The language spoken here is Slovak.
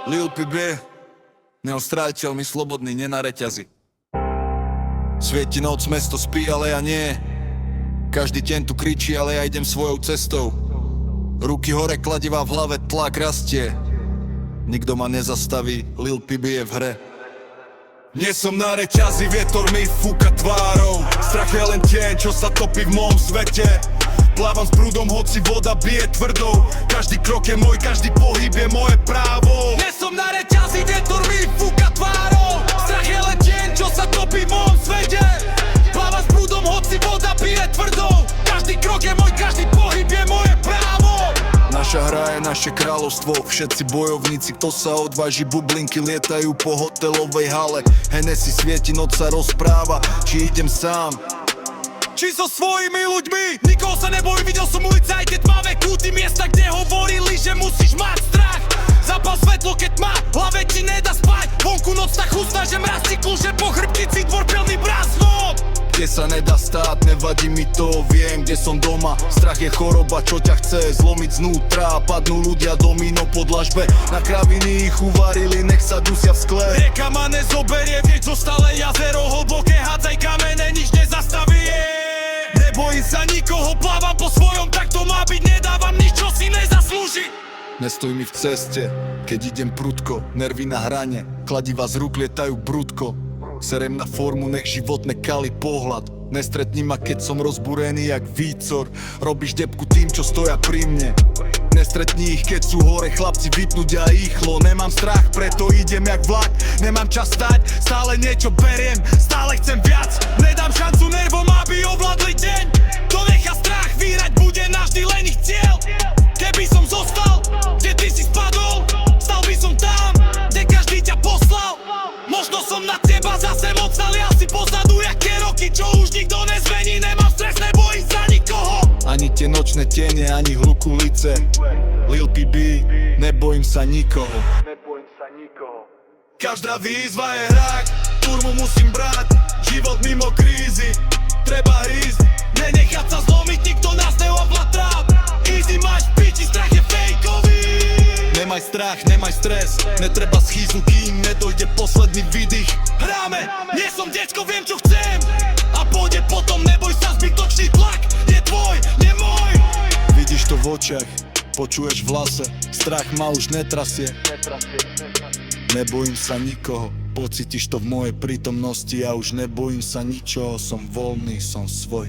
Lil P.B. Neostráteľ mi slobodný, na reťazi. Svieti noc, mesto spí, ale ja nie. Každý deň tu kričí, ale ja idem svojou cestou. Ruky hore, kladiva v hlave, tlak rastie. Nikto ma nezastaví, Lil P.B. je v hre. Nie som na reťazi, vietor mi fúka tvárou. Strach je len tieň, čo sa topí v mom svete. Plávam s prúdom, hoci voda bije tvrdou. Každý krok je môj, každý pohyb je moje právo. Nie som na reťazi, vietor mi fúka tvárou. Strach je len tieň, čo sa topí v mom svete. Plávam s prúdom, hoci voda bije tvrdou. Každý krok je môj, každý pohyb je moje právo. Naša hra je naše kráľovstvo, všetci bojovníci, kto sa odváži, bublinky lietajú po hotelovej hale. Hennessy svieti, noc sa rozpráva, či idem sám, či so svojimi ľuďmi. Nikoho sa nebojím, videl som ulice aj tie tmavé kúty, miesta, kde hovorili, že musíš mať strach. Zapal svetlo, keď tma, hlave ti nedá spať. Vonku noc tak chustá, že mraz ti kľúže po chrbtici, dvor plný bráznom. Kde sa nedá stáť, nevadí mi to, viem, kde som doma. Strach je choroba, čo ťa chce zlomiť znútra. Padnú ľudia domino po dlažbe, na kraviny ich uvarili, nech sa dusia v skle. Rieka ma nezoberie, vieť zostale jazero hlboké, hádzaj kamene, nič nezastaví. Nebojím sa nikoho, plávam po svojom, tak to má byť, nedávam nič, čo si nezaslúži. Nestoj mi v ceste, keď idem prudko, nervy na hrane, kladiva z rúk lietajú brudko. Serem na formu, nech život nekali pohľad. Nestretni ma, keď som rozbúrený jak vícor. Robíš debku tým, čo stoja pri mne. Nestretni ich, keď sú hore, chlapci vypnúť a rýchlo. Nemám strach, preto idem jak vlak. Nemám čas stať, stále niečo beriem, stále chcem viac. Nedám šancu nervom, aby ovládli deň. Kto nechá strach vírať, bude navždy len ich cieľ. Keby som zostal, kde ty si spadol, stal by som tam, kde každý ťa poslal. Možno som na teba zase moc nalial si pozadu, jaké roky, čo už nikto nezmení. Nemám stres, nebojím sa nikoho. Ani tie nočné tiene, ani hluk ulice. Lil P.B. nebojím sa nikoho. Každá výzva je hrak, turmu musím brať. Život mimo krízy, treba hrísť. Nenechať sa zlomiť, nikto nás neovlá tráp. Easy máš v piči, strach je fejkový. Nemaj strach, nemaj stres, netreba schýznu, kým nedojde posledný výdych. Hráme, nie som decko, viem čo chcem. A pôjde potom, neboj sa, zbytočný tlak je tvoj, nie môj. Vidíš to v očiach, počuješ v hlase, strach ma už netrasie. Nebojím sa nikoho, pocítiš to v mojej prítomnosti. Ja už nebojím sa ničoho, som voľný, som svoj.